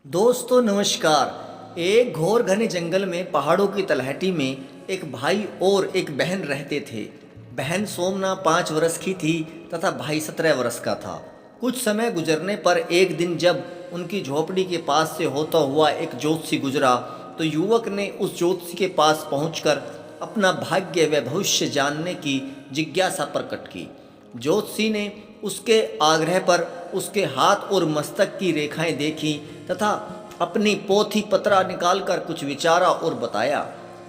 दोस्तों नमस्कार। एक घोर घने जंगल में पहाड़ों की तलहटी में एक भाई और एक बहन रहते थे। बहन सोमना 5 वर्ष की थी तथा भाई 17 वर्ष का था। कुछ समय गुजरने पर एक दिन जब उनकी झोपड़ी के पास से होता हुआ एक ज्योतिषी गुजरा तो युवक ने उस ज्योतिषी के पास पहुंचकर अपना भाग्य व भविष्य जानने की जिज्ञासा प्रकट की। ज्योतिषी ने उसके आग्रह पर उसके हाथ और मस्तक की रेखाएं देखी तथा अपनी पोथी पत्रा निकालकर कुछ विचारा और बताया,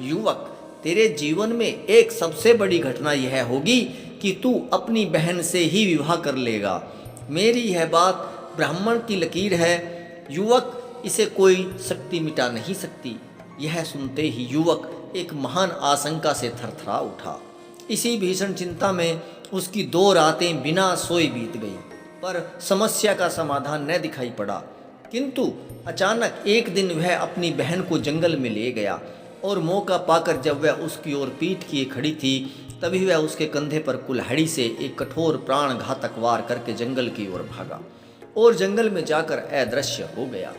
युवक, तेरे जीवन में एक सबसे बड़ी घटना यह होगी कि तू अपनी बहन से ही विवाह कर लेगा। मेरी यह बात ब्राह्मण की लकीर है युवक, इसे कोई शक्ति मिटा नहीं सकती। यह सुनते ही युवक एक महान आशंका से थरथरा उठा। इसी भीषण चिंता में उसकी 2 रातें बिना सोए बीत गईं, पर समस्या का समाधान न दिखाई पड़ा। किंतु अचानक एक दिन वह अपनी बहन को जंगल में ले गया और मौका पाकर जब वह उसकी ओर पीठ किए खड़ी थी तभी वह उसके कंधे पर कुल्हाड़ी से एक कठोर प्राण घातक वार करके जंगल की ओर भागा और जंगल में जाकर अदृश्य हो गया।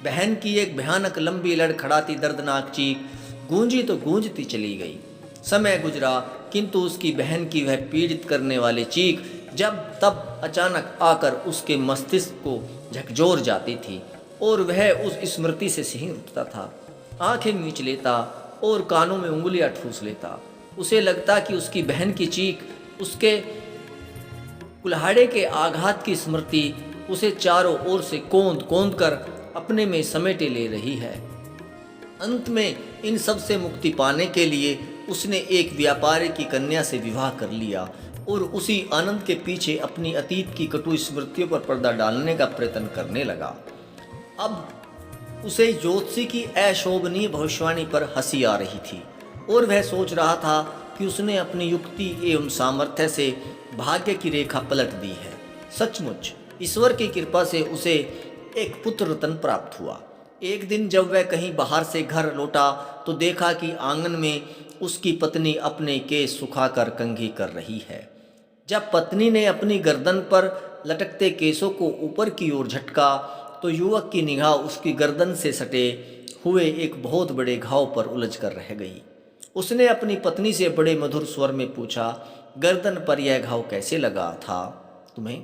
बहन की एक भयानक लंबी लड़खड़ाती दर्दनाक चीख गूंजी तो गूंजती चली गई। समय गुजरा किंतु उसकी बहन की वह पीड़ित करने वाली चीख जब तब अचानक आकर उसके मस्तिष्क को झकझोर जाती थी और वह उस स्मृति से सिहर उठता था। आंखें मीच लेता और कानों में उंगलियां ठूस लेता। उसे लगता कि उसकी बहन की चीख, उसके कुल्हाड़े के आघात की स्मृति उसे चारों ओर से कौंध कौंध कर अपने में समेटे ले रही है। अंत में इन सब से मुक्ति पाने के लिए उसने एक व्यापारी की कन्या से विवाह कर लिया और उसी आनंद के पीछे अपनी अतीत की कटु स्मृतियों पर पर्दा डालने का प्रयत्न करने लगा। अब उसे ज्योतिषी की अशोभनीय भविष्यवाणी पर हंसी आ रही थी और वह सोच रहा था कि उसने अपनी युक्ति एवं सामर्थ्य से भाग्य की रेखा पलट दी है। सचमुच ईश्वर की कृपा से उसे एक पुत्र रत्न प्राप्त हुआ। एक दिन जब वह कहीं बाहर से घर लौटा तो देखा कि आंगन में उसकी पत्नी अपने केस सुखाकर कंघी कर रही है। जब पत्नी ने अपनी गर्दन पर लटकते केसों को ऊपर की ओर झटका तो युवक की निगाह उसकी गर्दन से सटे हुए एक बहुत बड़े घाव पर उलझ कर रह गई। उसने अपनी पत्नी से बड़े मधुर स्वर में पूछा, गर्दन पर यह घाव कैसे लगा था तुम्हें?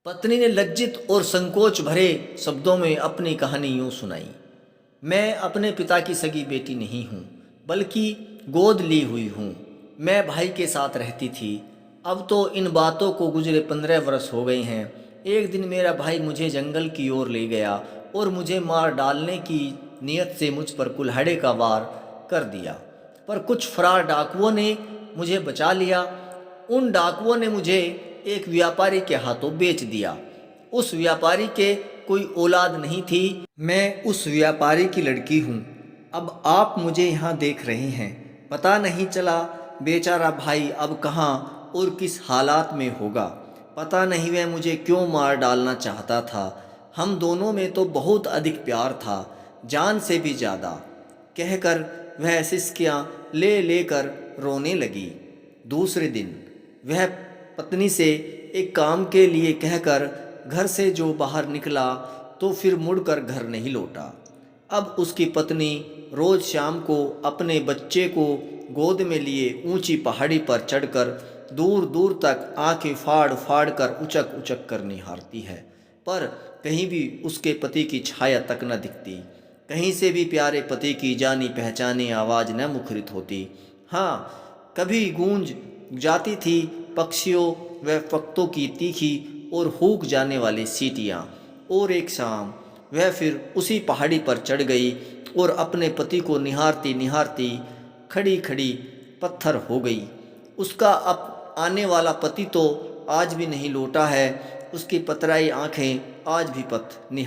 पत्नी ने लज्जित और संकोच भरे शब्दों में अपनी कहानी यूं सुनाई, मैं अपने पिता की सगी बेटी नहीं हूँ बल्कि गोद ली हुई हूँ। मैं भाई के साथ रहती थी। अब तो इन बातों को गुजरे 15 वर्ष हो गए हैं। एक दिन मेरा भाई मुझे जंगल की ओर ले गया और मुझे मार डालने की नीयत से मुझ पर कुल्हाड़े का वार कर दिया, पर कुछ फरार डाकुओं ने मुझे बचा लिया। उन डाकुओं ने मुझे एक व्यापारी के हाथों बेच दिया। उस व्यापारी के कोई औलाद नहीं थी। मैं उस व्यापारी की लड़की हूँ। अब आप मुझे यहाँ देख रहे हैं। पता नहीं चला बेचारा भाई अब कहाँ और किस हालात में होगा। पता नहीं वह मुझे क्यों मार डालना चाहता था। हम दोनों में तो बहुत अधिक प्यार था, जान से भी ज़्यादा, कहकर वह सिसकियाँ ले लेकर रोने लगी। दूसरे दिन वह पत्नी से एक काम के लिए कहकर घर से जो बाहर निकला तो फिर मुड़कर घर नहीं लौटा। अब उसकी पत्नी रोज शाम को अपने बच्चे को गोद में लिए ऊंची पहाड़ी पर चढ़कर दूर दूर तक आंखें फाड़ फाड़ कर उचक उचक कर निहारती है, पर कहीं भी उसके पति की छाया तक न दिखती। कहीं से भी प्यारे पति की जानी पहचानी आवाज़ न मुखरित होती। हाँ, कभी गूंज जाती थी पक्षियों व पक्षियों की तीखी और हूक जाने वाली सीटियाँ। और एक शाम वह फिर उसी पहाड़ी पर चढ़ गई और अपने पति को निहारती निहारती खड़ी खड़ी पत्थर हो गई। उसका अब आने वाला पति तो आज भी नहीं लौटा है। उसकी पतराई आंखें आज भी पथ निहार